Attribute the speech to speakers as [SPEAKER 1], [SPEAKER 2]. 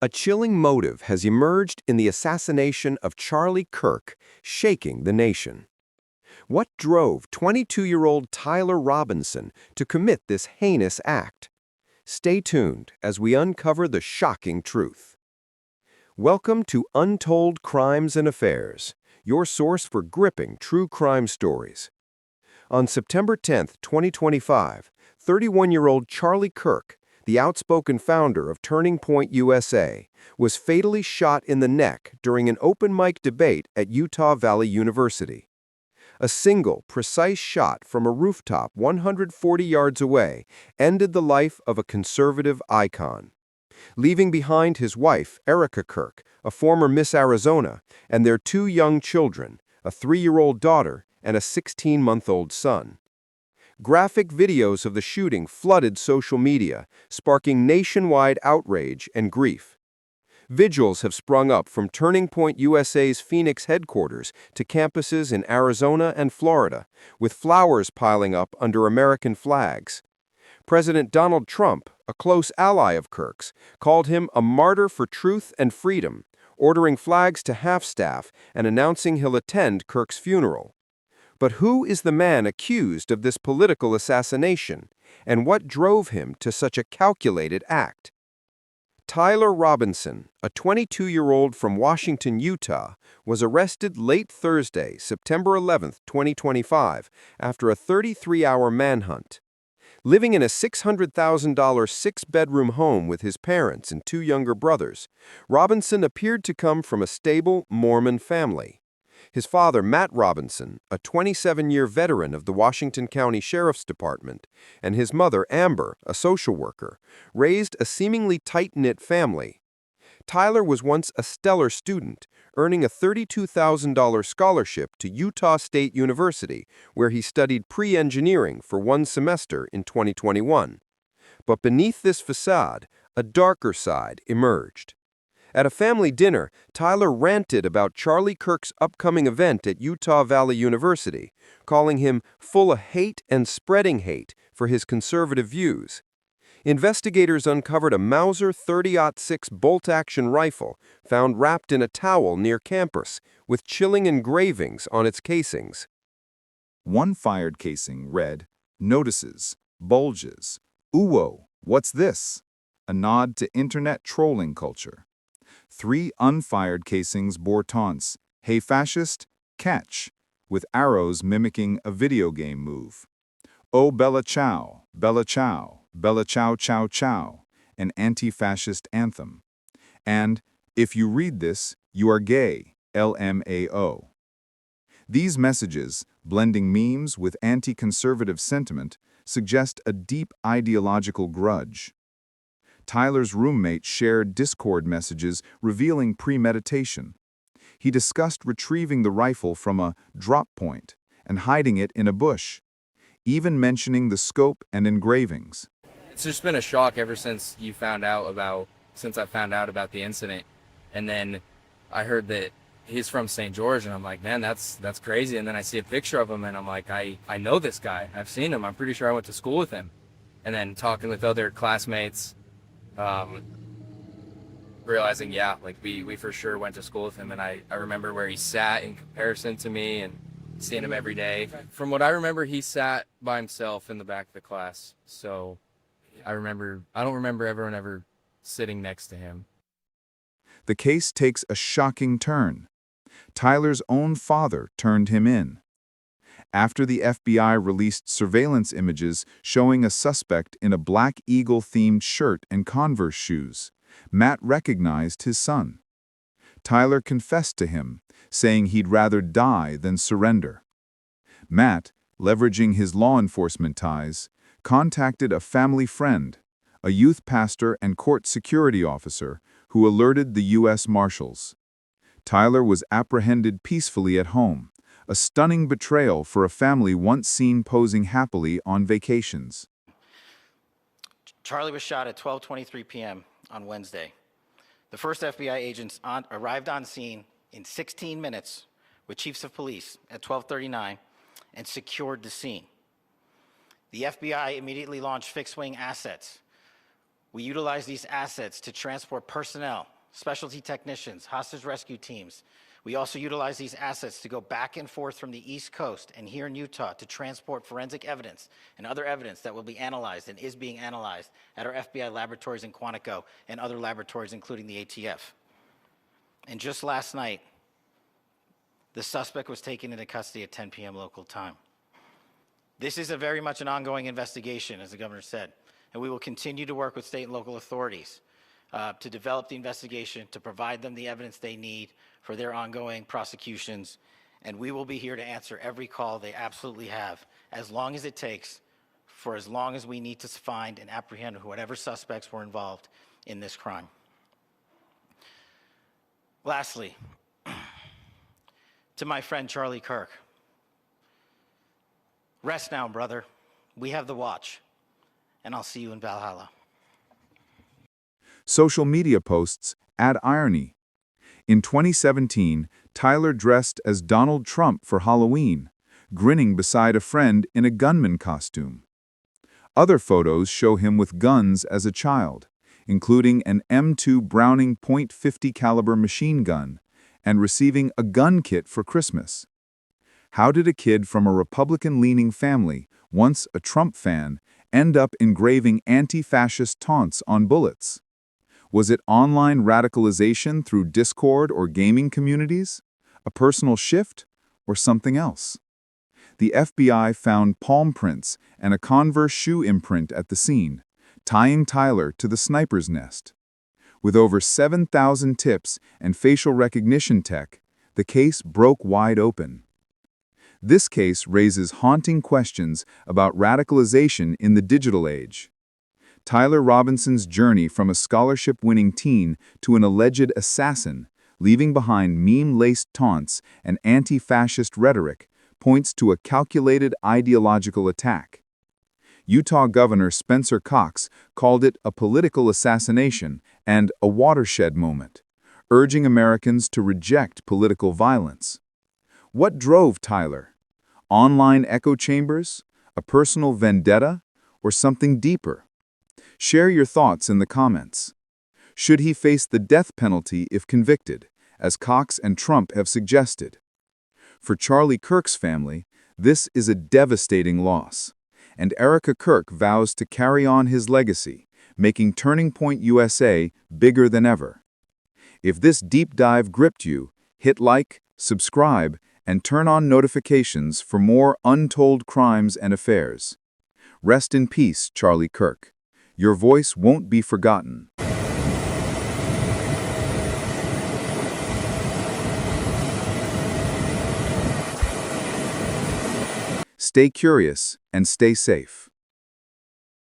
[SPEAKER 1] A chilling motive has emerged in the assassination of Charlie Kirk, shaking the nation. What drove 22-year-old Tyler Robinson to commit this heinous act? Stay tuned as we uncover the shocking truth. Welcome to Untold Crimes and Affairs, your source for gripping true crime stories. On September 10, 2025, 31-year-old Charlie Kirk, the outspoken founder of Turning Point USA, was fatally shot in the neck during an open mic debate at Utah Valley University. A single, precise shot from a rooftop 140 yards away ended the life of a conservative icon, leaving behind his wife, Erica Kirk, a former Miss Arizona, and their two young children, a 3-year-old daughter and a 16-month-old son. Graphic videos of the shooting flooded social media, sparking nationwide outrage and grief. Vigils have sprung up from Turning Point USA's Phoenix headquarters to campuses in Arizona and Florida, with flowers piling up under American flags. President Donald Trump, a close ally of Kirk's, called him a martyr for truth and freedom, ordering flags to half-staff and announcing he'll attend Kirk's funeral. But who is the man accused of this political assassination, and what drove him to such a calculated act? Tyler Robinson, a 22-year-old from Washington, Utah, was arrested late Thursday, September 11, 2025, after a 33-hour manhunt. Living in a $600,000 six-bedroom home with his parents and two younger brothers, Robinson appeared to come from a stable Mormon family. His father, Matt Robinson, a 27-year veteran of the Washington County Sheriff's Department, and his mother, Amber, a social worker, raised a seemingly tight-knit family. Tyler was once a stellar student, earning a $32,000 scholarship to Utah State University, where he studied pre-engineering for one semester in 2021. But beneath this facade, a darker side emerged. At a family dinner, Tyler ranted about Charlie Kirk's upcoming event at Utah Valley University, calling him full of hate and spreading hate for his conservative views. Investigators uncovered a Mauser 30-06 bolt-action rifle found wrapped in a towel near campus, with chilling engravings on its casings.
[SPEAKER 2] One fired casing read, "Notices, Bulges, Uwo, what's this?" A nod to internet trolling culture. 3 unfired casings bore taunts, "Hey fascist, catch," with arrows mimicking a video game move. "Oh Bella Ciao, Bella Ciao, Bella Ciao Ciao Ciao," an anti-fascist anthem. And, "If you read this, you are gay, LMAO." These messages, blending memes with anti-conservative sentiment, suggest a deep ideological grudge. Tyler's roommate shared Discord messages revealing premeditation. He discussed retrieving the rifle from a drop point and hiding it in a bush, even mentioning the scope and engravings.
[SPEAKER 3] It's just been a shock ever since I found out about the incident. And then I heard that he's from St. George, and I'm like, man, that's crazy. And then I see a picture of him, and I'm like, I know this guy. I've seen him. I'm pretty sure I went to school with him. And then talking with other classmates, realizing, yeah, like we for sure went to school with him, and I remember where he sat in comparison to me and seeing him every day. From what I remember, he sat by himself in the back of the class. So I don't remember everyone ever sitting next to him.
[SPEAKER 2] The case takes a shocking turn. Tyler's own father turned him in. After the FBI released surveillance images showing a suspect in a Black Eagle-themed shirt and Converse shoes, Matt recognized his son. Tyler confessed to him, saying he'd rather die than surrender. Matt, leveraging his law enforcement ties, contacted a family friend, a youth pastor and court security officer, who alerted the U.S. Marshals. Tyler was apprehended peacefully at home, a stunning betrayal for a family once seen posing happily on vacations.
[SPEAKER 4] Charlie was shot at 12:23 p.m. on Wednesday. The first FBI agents arrived on scene in 16 minutes with chiefs of police at 12:39 and secured the scene. The FBI immediately launched fixed-wing assets. We utilized these assets to transport personnel specialty technicians, hostage rescue teams. We also utilize these assets to go back and forth from the East Coast and here in Utah to transport forensic evidence and other evidence that will be analyzed and is being analyzed at our FBI laboratories in Quantico and other laboratories, including the ATF. And just last night, the suspect was taken into custody at 10 p.m. local time. This is very much an ongoing investigation, as the governor said, and we will continue to work with state and local authorities to develop the investigation, to provide them the evidence they need for their ongoing prosecutions, and we will be here to answer every call they absolutely have, as long as it takes, for as long as we need to find and apprehend whatever suspects were involved in this crime. Lastly, to my friend Charlie Kirk, rest now, brother. We have the watch, and I'll see you in Valhalla.
[SPEAKER 2] Social media posts add irony. In 2017, Tyler dressed as Donald Trump for Halloween, grinning beside a friend in a gunman costume. Other photos show him with guns as a child, including an M2 Browning .50 caliber machine gun, and receiving a gun kit for Christmas. How did a kid from a Republican-leaning family, once a Trump fan, end up engraving anti-fascist taunts on bullets? Was it online radicalization through Discord or gaming communities? A personal shift? Or something else? The FBI found palm prints and a Converse shoe imprint at the scene, tying Tyler to the sniper's nest. With over 7,000 tips and facial recognition tech, the case broke wide open. This case raises haunting questions about radicalization in the digital age. Tyler Robinson's journey from a scholarship-winning teen to an alleged assassin, leaving behind meme-laced taunts and anti-fascist rhetoric, points to a calculated ideological attack. Utah Governor Spencer Cox called it a political assassination and a watershed moment, urging Americans to reject political violence. What drove Tyler? Online echo chambers? A personal vendetta? Or something deeper? Share your thoughts in the comments. Should he face the death penalty if convicted, as Cox and Trump have suggested? For Charlie Kirk's family, this is a devastating loss, and Erica Kirk vows to carry on his legacy, making Turning Point USA bigger than ever. If this deep dive gripped you, hit like, subscribe, and turn on notifications for more untold crimes and affairs. Rest in peace, Charlie Kirk. Your voice won't be forgotten. Stay curious and stay safe.